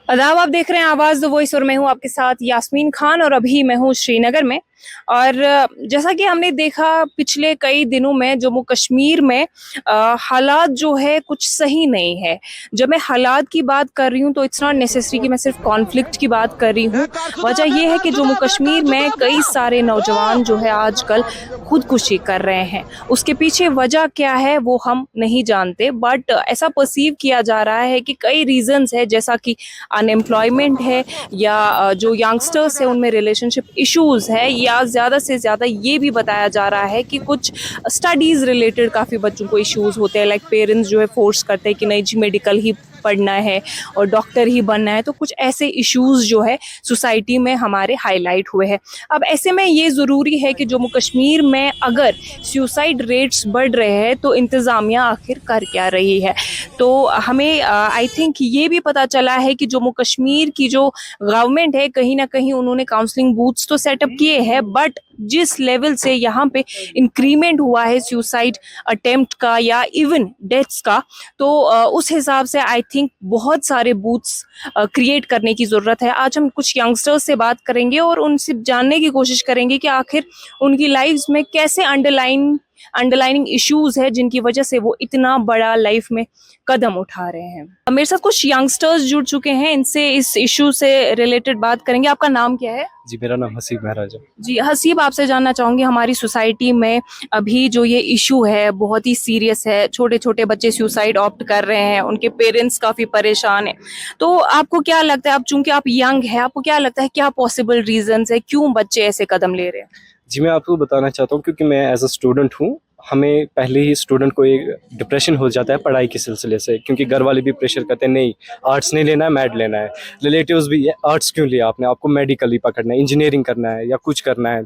अदाब, आप देख रहे हैं आवाज़ द वॉइस और मैं हूं आपके साथ यास्मीन खान और अभी मैं हूं श्रीनगर में। और जैसा कि हमने देखा पिछले कई दिनों में जम्मू कश्मीर में हालात जो है कुछ सही नहीं है। जब मैं हालात की बात कर रही हूं तो इट्स नॉट नेसेसरी कि मैं सिर्फ कॉन्फ्लिक्ट की बात कर रही हूं। वजह यह है कि जम्मू कश्मीर में कई सारे नौजवान जो है आजकल खुदकुशी कर रहे हैं। उसके पीछे वजह क्या है वो हम नहीं जानते, बट ऐसा परसीव किया जा रहा है कि कई रीजंस है, जैसा कि अनएम्प्लॉयमेंट है या जो यंगस्टर्स है उनमें रिलेशनशिप इश्यूज है, या ज़्यादा से ज़्यादा ये भी बताया जा रहा है कि कुछ स्टडीज़ रिलेटेड काफ़ी बच्चों को इश्यूज होते हैं। लाइक पेरेंट्स जो है फोर्स करते हैं कि नहीं जी मेडिकल ही पढ़ना है और डॉक्टर ही बनना है। तो कुछ ऐसे इश्यूज जो है सोसाइटी में हमारे हाईलाइट हुए हैं। अब ऐसे में ये ज़रूरी है कि जम्मू कश्मीर में अगर सुसाइड रेट्स बढ़ रहे हैं तो इंतज़ामिया आखिर कर क्या रही है। तो हमें आई थिंक ये भी पता चला है कि जम्मू कश्मीर की जो गवर्नमेंट है कहीं ना कहीं उन्होंने काउंसलिंग बूथ्स तो सेटअप किए हैं, बट जिस लेवल से यहाँ पे इंक्रीमेंट हुआ है सुसाइड अटेम्प्ट का या इवन डेथ्स का, तो उस हिसाब से आई थिंक बहुत सारे बूथ्स क्रिएट करने की ज़रूरत है। आज हम कुछ यंगस्टर्स से बात करेंगे और उनसे जानने की कोशिश करेंगे कि आखिर उनकी लाइफ्स में कैसे अंडरलाइनिंग इश्यूज है जिनकी वजह से वो इतना बड़ा लाइफ में कदम उठा रहे हैं। मेरे साथ कुछ यंगस्टर्स जुड़ चुके हैं, इनसे इस इशू से रिलेटेड बात करेंगे। आपका नाम क्या है? जी, मेरा नाम हसीब महराज है। जी हसीब, आपसे जानना चाहूंगी हमारी सोसाइटी में अभी जो ये इशू है बहुत ही सीरियस है। छोटे छोटे बच्चे सुसाइड ऑप्ट कर रहे हैं, उनके पेरेंट्स काफी परेशान हैं। तो आपको क्या लगता है, अब चूंकि आप यंग है, आपको क्या लगता है क्या पॉसिबल रीजंस है क्यों बच्चे ऐसे कदम ले रहे हैं? जी, मैं आपको बताना चाहता हूँ क्योंकि मैं एज अ स्टूडेंट हूँ। हमें पहले ही स्टूडेंट को एक डिप्रेशन हो जाता है पढ़ाई के सिलसिले से, क्योंकि घर वाले भी प्रेशर करते हैं, नहीं आर्ट्स नहीं लेना है, मैथ लेना है। रिलेटिव्स भी ये आर्ट्स क्यों लिया आपने, आपको मेडिकल ही पकड़ना है, इंजीनियरिंग करना है या कुछ करना है।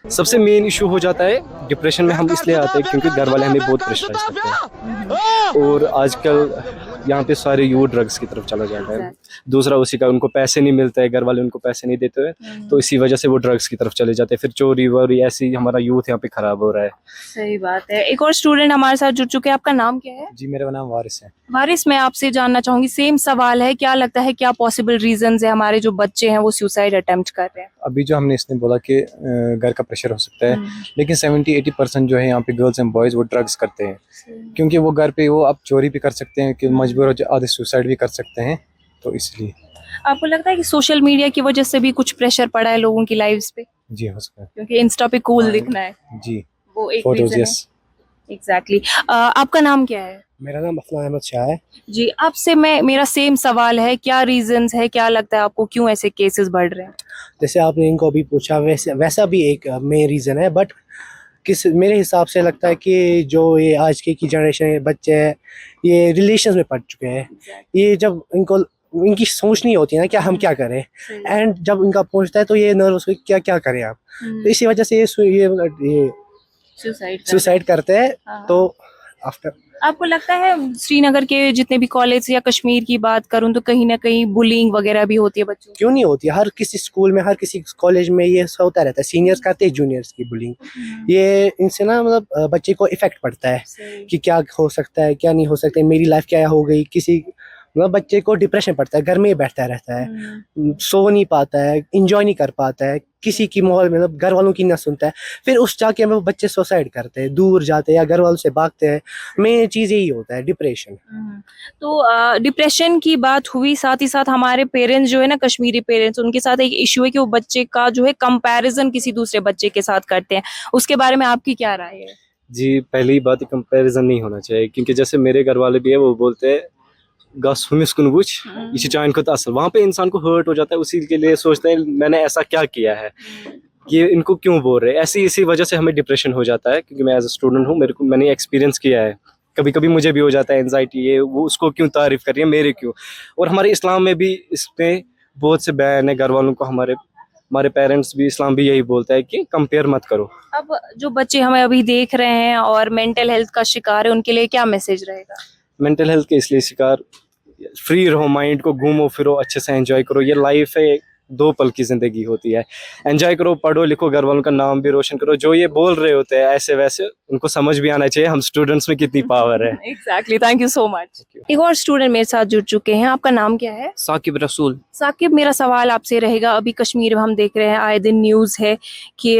सबसे मेन इशू हो जाता है डिप्रेशन में हम इसलिए आते हैं क्योंकि घर वाले हमें बहुत प्रेशराइज करते हैं। और आजकल यहाँ पे सारे यूथ ड्रग्स की तरफ चला जाता है। दूसरा उसी का उनको पैसे नहीं मिलते हैं, घर वाले उनको पैसे नहीं देते हैं, तो इसी वजह से वो ड्रग्स की तरफ चले जाते हैं। फिर चोरी वोरी, ऐसे ही हमारा यूथ यहाँ पे खराब हो रहा है। सही बात है। एक और स्टूडेंट हमारे साथ जुड़ चुके हैं, आपका नाम क्या है? जी, मेरा नाम वारिस है। वारिस, मैं आपसे जानना चाहूंगी, सेम सवाल है, क्या लगता है क्या पॉसिबल रीजंस है हमारे जो बच्चे हैं वो सुसाइड अटेम्प्ट कर रहे हैं? अभी जो हमने इसने बोला कि घर का प्रेशर हो सकता है, लेकिन 70-80% जो है यहाँ पे गर्ल्स एंड बॉयज वो ड्रग्स करते हैं, क्योंकि वो घर पे वो अब चोरी भी कर सकते हैं कि मजबूर हो आधे सुसाइड भी कर सकते हैं, तो इसलिए। आपको लगता है कि सोशल मीडिया की वजह से भी कुछ प्रेशर पड़ा है लोगों की लाइफ्स पे, जी, हो सकता है। क्योंकि इंस्टा पे कूल दिखना है, जी, वो एक फोटोज, रीजन है। यस। एग्जैक्टली। आपका नाम क्या है? मेरा नाम अफनान अहमद शाह है। जी, आपसे मैं मेरा सेम सवाल है, क्या रीजंस है, क्या लगता है आपको क्यों ऐसे केसेस बढ़ रहे हैं? जैसे आपने इनको अभी पूछा, वैसे वैसा भी एक मेन रीज़न है, बट मेरे हिसाब से लगता है कि जो ये आज की जनरेशन बच्चे हैं ये रिलेशंस में पड़ चुके हैं। ये जब इनकी सोच नहीं होती है ना क्या हम क्या करें, एंड जब इनका पहुंचता है तो ये नर्वस हो क्या क्या करें आप, तो इसी वजह से ये सुसाइड करते हैं। तो आफ्टर, आपको लगता है श्रीनगर के जितने भी कॉलेज या कश्मीर की बात करूं तो कहीं ना कहीं बुलिंग वगैरह भी होती है बच्चों की? क्यों नहीं होती है, हर किसी स्कूल में हर किसी कॉलेज में ये होता रहता है। सीनियर्स करते हैं जूनियर्स की बुलिंग। ये इनसे ना मतलब बच्चे को इफेक्ट पड़ता है कि क्या हो सकता है क्या नहीं हो सकता है, मेरी लाइफ क्या हो गई। किसी मतलब बच्चे को डिप्रेशन पड़ता है, घर में ही बैठता रहता है, सो नहीं पाता है, इंजॉय नहीं कर पाता है, किसी की माहौल में मतलब घर वालों की ना सुनता है। फिर उस जाके वो बच्चे सुसाइड करते हैं, दूर जाते हैं या घर वालों से भागते हैं। मेन चीज यही होता है, डिप्रेशन। तो डिप्रेशन की बात हुई, साथ ही साथ हमारे पेरेंट्स जो है ना, कश्मीरी पेरेंट्स, उनके साथ एक इश्यू है कि वो बच्चे का जो है कंपैरिजन किसी दूसरे बच्चे के साथ करते हैं। उसके बारे में आपकी क्या राय है? जी, पहली बात कंपैरिजन नहीं होना चाहिए, क्योंकि जैसे मेरे घर वाले भी है, वो बोलते हैं वहां पे इंसान को हर्ट हो जाता है, उसी के लिए सोचते हैं मैंने ऐसा क्या किया है, ये इनको क्यों बोल रहे हैं। ऐसी इसी वजह से हमें डिप्रेशन हो जाता है, क्योंकि मैं एज अ स्टूडेंट हूँ, मैंने एक्सपीरियंस किया है। कभी कभी मुझे भी हो जाता है एंजाइटी, ये वो उसको क्यों तारीफ कर रही है, मेरे क्यों। और हमारे इस्लाम में भी इसमें बहुत से बैन है घर वालों को। हमारे हमारे पेरेंट्स भी, इस्लाम भी यही बोलता है कि कंपेयर मत करो। अब जो बच्चे हमें अभी देख रहे हैं और मेंटल हेल्थ का शिकार है, उनके लिए क्या मैसेज रहेगा? मेंटल हेल्थ के इसलिए शिकार, फ्री रहो, माइंड को घूमो फिरो, अच्छे से एंजॉय करो, ये लाइफ है, दो पल की ज़िंदगी होती है। एंजॉय करो, पढ़ो लिखो, घर वालों का नाम भी रोशन करो। जो ये बोल रहे होते हैं ऐसे वैसे, उनको समझ भी आना चाहिए हम स्टूडेंट्स में कितनी पावर है। Exactly, thank you so much. एक और स्टूडेंट मेरे साथ जुड़ चुके हैं, आपका नाम क्या है? साकिब रसूल। साकिब, मेरा सवाल आपसे रहेगा, अभी कश्मीर में हम देख रहे हैं आए दिन न्यूज़ है कि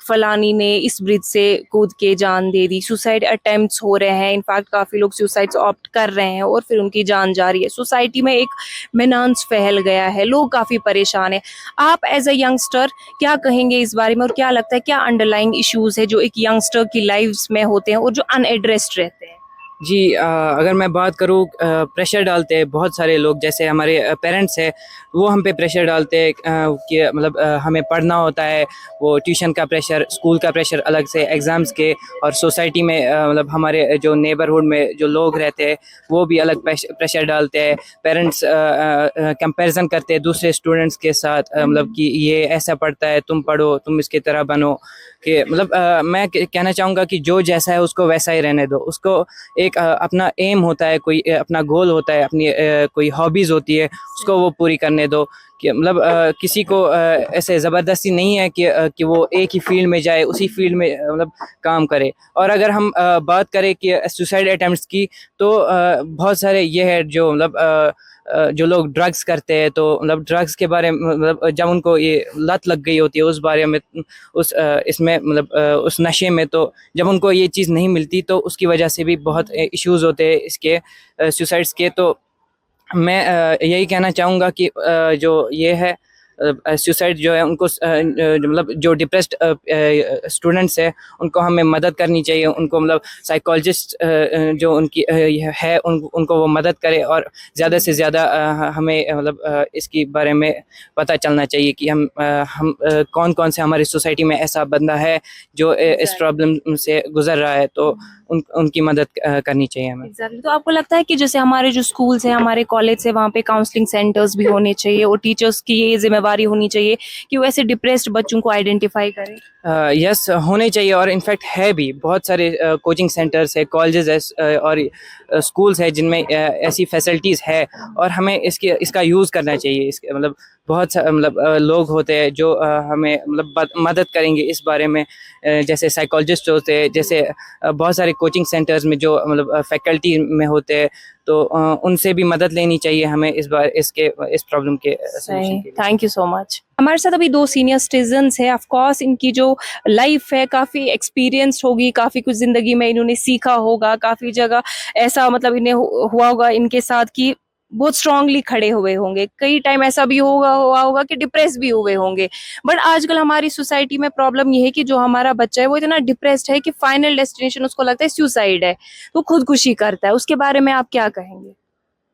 फलानी ने इस ब्रिज से कूद के जान दे दी, सुसाइड अटेम्प्ट्स हो रहे हैं, इनफैक्ट काफ़ी लोग सुसाइड ऑप्ट कर रहे हैं और फिर उनकी जान जा रही है। सोसाइटी में एक मेनांस फैल गया है, लोग काफ़ी परेशान हैं। आप एज अ यंगस्टर क्या कहेंगे इस बारे में, और क्या लगता है क्या अंडरलाइंग इश्यूज़ है जो एक यंगस्टर की लाइफ्स में होते हैं और जो अनएड्रेस्ड रहते हैं? जी, अगर मैं बात करूँ, प्रेशर डालते हैं बहुत सारे लोग, जैसे हमारे पेरेंट्स हैं, वो हम पे प्रेशर डालते हैं कि मतलब हमें पढ़ना होता है, वो ट्यूशन का प्रेशर, स्कूल का प्रेशर अलग से, एग्ज़ाम्स के, और सोसाइटी में मतलब हमारे जो नेबरहुड में जो लोग रहते हैं वो भी अलग प्रेशर डालते हैं। पेरेंट्स कंपैरिजन करते हैं दूसरे स्टूडेंट्स के साथ, मतलब कि ये ऐसा पढ़ता है, तुम पढ़ो, तुम इसकी तरह बनो। कि मतलब मैं कहना चाहूँगा कि जो जैसा है उसको वैसा ही रहने दो। उसको एक अपना एम होता है, कोई अपना गोल होता है, अपनी कोई हॉबीज़ होती है, उसको वो पूरी करने दो। कि मतलब किसी को ऐसे ज़बरदस्ती नहीं है कि वो एक ही फील्ड में जाए, उसी फील्ड में मतलब काम करे। और अगर हम बात करें कि सुसाइड अटेम्प्ट्स की, तो बहुत सारे ये है जो मतलब जो लोग ड्रग्स करते हैं, तो मतलब ड्रग्स के बारे में, मतलब जब उनको ये लत लग गई होती है उस बारे में, उस इसमें मतलब उस नशे में, तो जब उनको ये चीज़ नहीं मिलती तो उसकी वजह से भी बहुत इश्यूज़ होते हैं इसके, सुसाइड्स के। तो मैं यही कहना चाहूँगा कि जो ये है सुसाइड जो है उनको मतलब जो डिप्रेस्ड स्टूडेंट्स है उनको हमें मदद करनी चाहिए। उनको मतलब साइकोलॉजिस्ट जो उनकी है उनको वो मदद करे, और ज़्यादा से ज़्यादा हमें मतलब इसके बारे में पता चलना चाहिए कि हम कौन कौन से हमारी सोसाइटी में ऐसा बंदा है जो इस प्रॉब्लम से गुजर रहा है, तो उनकी मदद करनी चाहिए हमें। एग्जैक्टली, तो आपको लगता है कि जैसे हमारे जो स्कूल्स हैं, हमारे कॉलेज है, वहाँ पे काउंसलिंग सेंटर्स भी होने चाहिए और टीचर्स की ये जिम्मेवारी होनी चाहिए कि वो ऐसे डिप्रेस्ड बच्चों को आइडेंटिफाई करें? यस, होने चाहिए, और इनफैक्ट है भी। बहुत सारे कोचिंग सेंटर्स है, कॉलेजेस है, और स्कूल्स है जिनमें ऐसी फैसिलिटीज़ है, और हमें इसका यूज़ करना चाहिए। इसके मतलब बहुत मतलब लोग होते हैं जो हमें मतलब मदद करेंगे इस बारे में, जैसे साइकोलॉजिस्ट होते हैं, जैसे बहुत सारे कोचिंग सेंटर्स में जो मतलब फैकल्टी में होते हैं, तो उनसे भी मदद लेनी चाहिए हमें इस प्रॉब्लम के सॉल्यूशन के लिए। Thank you so much. हमारे साथ अभी दो सीनियर सिटीजन्स हैं। ऑफ कोर्स इनकी जो लाइफ है काफ़ी एक्सपीरियंस्ड होगी, काफ़ी कुछ ज़िंदगी में इन्होंने सीखा होगा, काफ़ी जगह ऐसा मतलब इन्हें हुआ होगा इनके साथ कि बहुत स्ट्रांगली खड़े हुए होंगे। कई टाइम ऐसा भी हुआ होगा कि डिप्रेस भी हुए होंगे। बट आजकल हमारी सोसाइटी में प्रॉब्लम ये है कि जो हमारा बच्चा है वो इतना डिप्रेस्ड है कि फाइनल डेस्टिनेशन उसको लगता है सुसाइड है, तो खुदकुशी करता है। उसके बारे में आप क्या कहेंगे?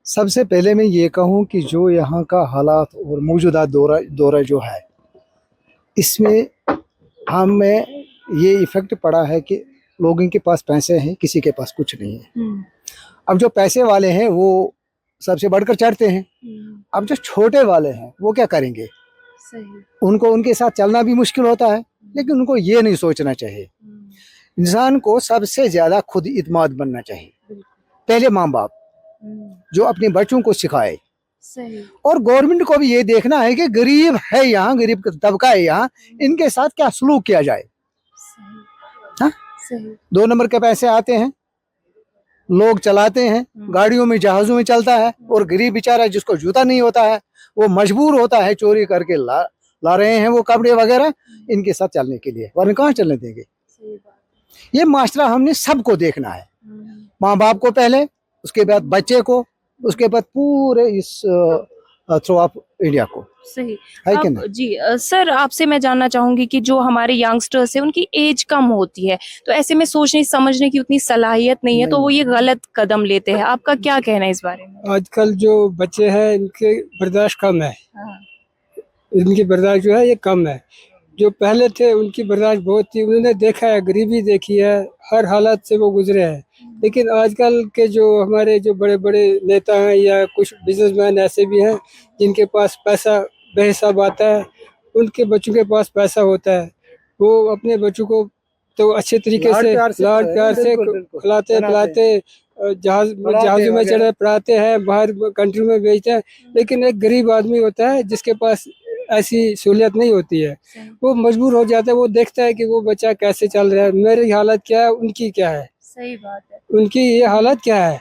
सबसे पहले मैं ये कहूँ कि जो यहाँ का हालात और मौजूदा दौरा जो है, इसमें हमें ये इफ़ेक्ट पड़ा है कि लोगों के पास पैसे हैं, किसी के पास कुछ नहीं है। अब जो पैसे वाले हैं वो सबसे बढ़कर चढ़ते हैं, अब जो छोटे वाले हैं वो क्या करेंगे? सही। उनको उनके साथ चलना भी मुश्किल होता है, लेकिन उनको ये नहीं सोचना चाहिए। इंसान को सबसे ज़्यादा खुद इत्मीनान बनना चाहिए। पहले माँ बाप जो अपने बच्चों को सिखाए, सही। और गवर्नमेंट को भी ये देखना है कि गरीब है यहाँ, गरीब तबका है यहाँ, इनके साथ क्या सलूक किया जाए। हाँ, सही। 2 नंबर के पैसे आते हैं, लोग चलाते हैं, गाड़ियों में जहाज़ों में चलता है, और गरीब बेचारा जिसको जूता नहीं होता है वो मजबूर होता है चोरी करके ला रहे हैं वो कपड़े वगैरह इनके साथ चलने के लिए, वरना कहाँ चलने देंगे। ये माशरा हमने सबको देखना है, माँ बाप को पहले, उसके बाद बच्चे को, उसके बाद पूरे इस थ्रू ऑफ इंडिया को। सही। है कि अब नहीं? जी सर, आपसे मैं जानना चाहूंगी कि जो हमारे यंगस्टर्स हैं उनकी एज कम होती है, तो ऐसे में सोचने समझने की उतनी सलाहियत नहीं है, तो वो ये गलत कदम लेते हैं। आपका क्या कहना है इस बारे में? आजकल जो बच्चे हैं इनके बर्दाश्त कम है, हाँ। इनकी बर्दाश्त जो है ये कम है। जो पहले थे उनकी बर्दाश्त बहुत थी, उन्होंने देखा है, गरीबी देखी है, हर हालत से वो गुजरे हैं। लेकिन आजकल के जो हमारे जो बड़े बड़े नेता हैं या कुछ बिजनेसमैन ऐसे भी हैं जिनके पास पैसा बेहिसाब आता है, उनके बच्चों के पास पैसा होता है, वो अपने बच्चों को तो अच्छे तरीके से लाड प्यार से खिलाते पिलाते, जहाज़ों में चढ़े पढ़ाते हैं, बाहर कंट्री में भेजते हैं। लेकिन एक गरीब आदमी होता है जिसके पास ऐसी सहूलियत नहीं होती है। वो मजबूर हो जाता है, वो देखता है कि वो बच्चा कैसे चल रहा है, मेरी हालत क्या है, उनकी क्या है, सही बात है। उनकी ये हालत क्या है।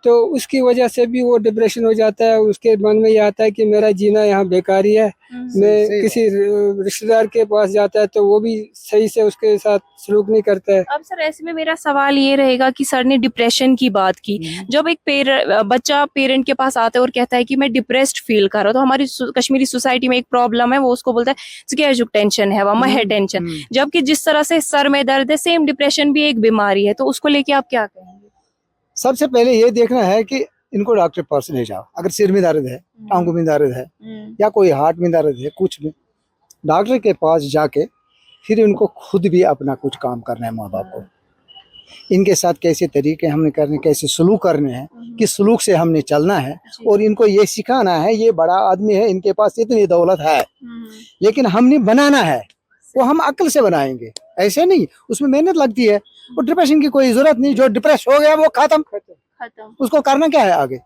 तो उसकी वजह से भी वो डिप्रेशन हो जाता है, उसके मन में ये आता है कि मेरा जीना यहाँ बेकारी है। मैं सही किसी रिश्तेदार के पास जाता है तो वो भी सही से उसके साथ सलूक नहीं करता है। अब सर ऐसे में मेरा सवाल ये रहेगा कि सर ने डिप्रेशन की बात की, जब एक बच्चा पेरेंट के पास आता है और कहता है कि मैं डिप्रेस्ड फील कर रहा हूँ, तो हमारी कश्मीरी सोसाइटी में एक प्रॉब्लम है, वो उसको बोलता है स्केजुक टेंशन है, वह है टेंशन। जबकि जिस तरह से सर में दर्द है, सेम डिप्रेशन भी एक बीमारी है, तो उसको लेके आप क्या कहेंगे? सबसे पहले ये देखना है कि इनको डॉक्टर के पास ले जाओ। अगर सिर में दर्द है, टांगों में दर्द है, या कोई हार्ट में दर्द है, कुछ भी डॉक्टर के पास जाके फिर इनको खुद भी अपना कुछ काम करना है। माँ बाप को इनके साथ कैसे तरीके हमने करने, कैसे सलूक करने हैं, किस सलूक से हमने चलना है, और इनको ये सिखाना है ये बड़ा आदमी है, इनके पास इतनी दौलत है, लेकिन हमने बनाना है, वो हम अक्ल से बनाएंगे, ऐसे नहीं। उसमें मेहनत लगती है। और डिप्रेशन की कोई जरूरत नहीं, जो डिप्रेस हो गया वो खत्म, उसको करना क्या है आगे,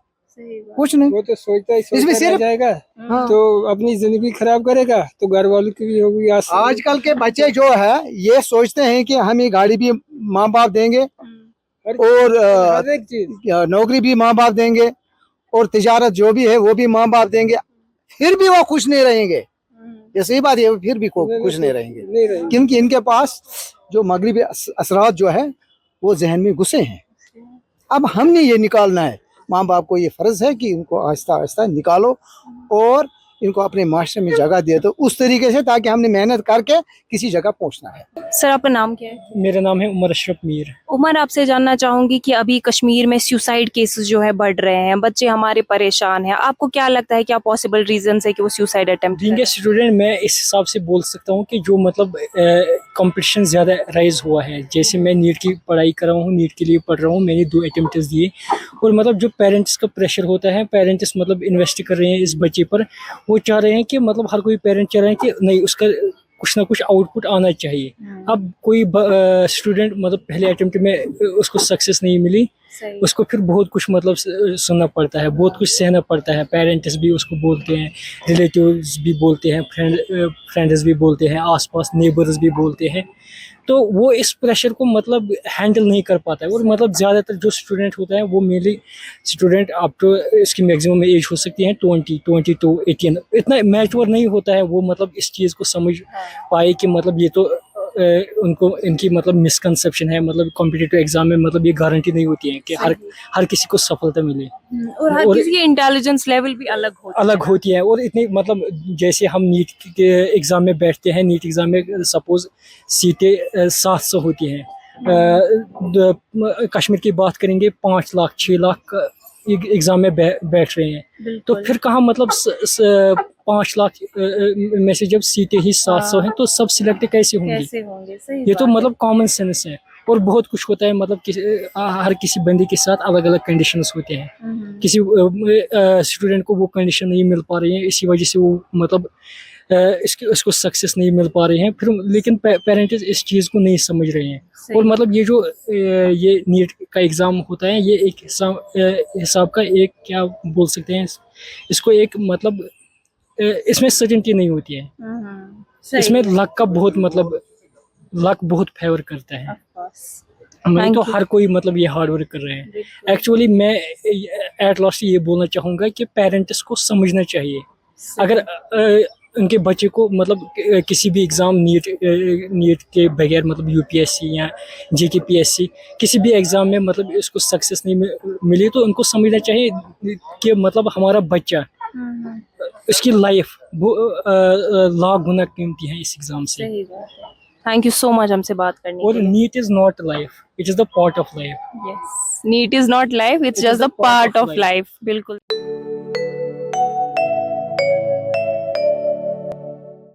कुछ नहीं। वो तो सोचता ही इसमें सोचता रह सिर्फ जाएगा, हाँ। तो अपनी जिंदगी खराब करेगा, तो घर वालों की भी होगी। आजकल के बच्चे जो है ये सोचते हैं कि हम ये गाड़ी भी माँ बाप देंगे, और हर एक चीज, नौकरी भी माँ बाप देंगे, और तिजारत जो भी है वो भी माँ बाप देंगे, फिर भी वो खुश नहीं रहेंगे। ये सही बात है, फिर भी खुश नहीं रहेंगे, नहीं रहेंगे। क्योंकि इनके पास जो मगरिबी असरात जो है वो जहन में घुसे हैं। अब हमने ये निकालना है, माँ बाप को ये फर्ज है कि इनको आहिस्ता आहिस्ता निकालो और इनको अपने माशरे में जगह दे, तो उस तरीके से, ताकि हमने मेहनत करके किसी जगह पहुंचना है। सर आपका नाम क्या है? मेरा नाम है उमर अशरफ मीर। उमर, आपसे जानना चाहूंगी कि अभी कश्मीर में सुसाइड केसेस जो है बढ़ रहे हैं, बच्चे हमारे परेशान हैं, आपको क्या लगता है क्या पॉसिबल रीजन है कि वो suicide attempt being a student मैं इस हिसाब से बोल सकता हूँ कि जो मतलब कंपटीशन ज़्यादा राइज हुआ है। जैसे मैं नीट की पढ़ाई कर रहा हूँ, नीट के लिए पढ़ रहा हूँ, मैंने 2 अटेम्प्ट्स दिए, और मतलब जो पेरेंट्स का प्रेशर होता है, पेरेंट्स मतलब इन्वेस्ट कर रहे हैं इस बच्चे पर, वो चाह रहे हैं कि मतलब हर कोई पेरेंट चाह रहे हैं कि नहीं उसका कुछ ना कुछ आउटपुट आना चाहिए। अब कोई स्टूडेंट मतलब पहले अटेम्प्ट में उसको सक्सेस नहीं मिली, उसको फिर बहुत कुछ मतलब सुनना पड़ता है, बहुत कुछ सहना पड़ता है। पेरेंट्स भी उसको बोलते हैं, रिलेटिव्स भी बोलते हैं, फ्रेंड्स भी बोलते हैं, आसपास नेबर्स भी बोलते हैं। तो वो इस प्रेशर को मतलब हैंडल नहीं कर पाता है। और मतलब ज़्यादातर जो स्टूडेंट होता है वो मेनली स्टूडेंट अप टू इसकी मैक्सिमम एज हो सकती है 20 to 18, इतना मैच्योर नहीं होता है वो मतलब इस चीज़ को समझ पाए कि मतलब ये तो उनको इनकी मतलब मिसकंसेप्शन है, मतलब कॉम्पिटिटिव एग्जाम में मतलब ये गारंटी नहीं होती है कि हर किसी को सफलता मिले, और हर किसी की इंटेलिजेंस लेवल भी अलग होती है। और इतनी मतलब जैसे हम नीट के एग्ज़ाम में बैठते हैं, नीट एग्ज़ाम में सपोज सीटें 700 होती हैं, कश्मीर की बात करेंगे 5 लाख 6 लाख एग्ज़ाम में बैठ रहे हैं, तो फिर कहाँ मतलब 5 लाख में से जब सीटें ही 700 हैं तो सब सिलेक्ट कैसे होंगी? सही ये तो मतलब कॉमन सेंस है। और बहुत कुछ होता है, मतलब हर किसी बंदे के साथ अलग अलग कंडीशंस होते हैं। किसी स्टूडेंट को वो कंडीशन नहीं मिल पा रही है, इसी वजह से वो मतलब इसको सक्सेस नहीं मिल पा रहे हैं फिर, लेकिन पेरेंट्स इस चीज़ को नहीं समझ रहे हैं। और मतलब ये जो ये नीट का एग्ज़ाम होता है, ये एक हिसाब का एक क्या बोल सकते हैं इसको, एक मतलब इसमें सर्टेनिटी नहीं होती है, इसमें लक का बहुत मतलब लक बहुत फेवर करता है। नहीं तो हर कोई मतलब ये हार्ड वर्क कर रहे हैं। एक्चुअली मैं एट लास्ट ये बोलना चाहूँगा कि पेरेंट्स को समझना चाहिए, अगर उनके बच्चे को मतलब किसी भी एग्ज़ाम नीट के बगैर मतलब यूपीएससी या जेकेपीएससी किसी भी एग्ज़ाम में मतलब इसको सक्सेस नहीं मिली, तो उनको समझना चाहिए कि मतलब हमारा बच्चा इसकी लाइफ वो लाख गुना कीमती है इस एग्ज़ाम से। थैंक यू सो मच हमसे बात करने और के लिए। NEET is not life, it is the part of life. Yes, NEET is not life, it's just the part of life. बिल्कुल।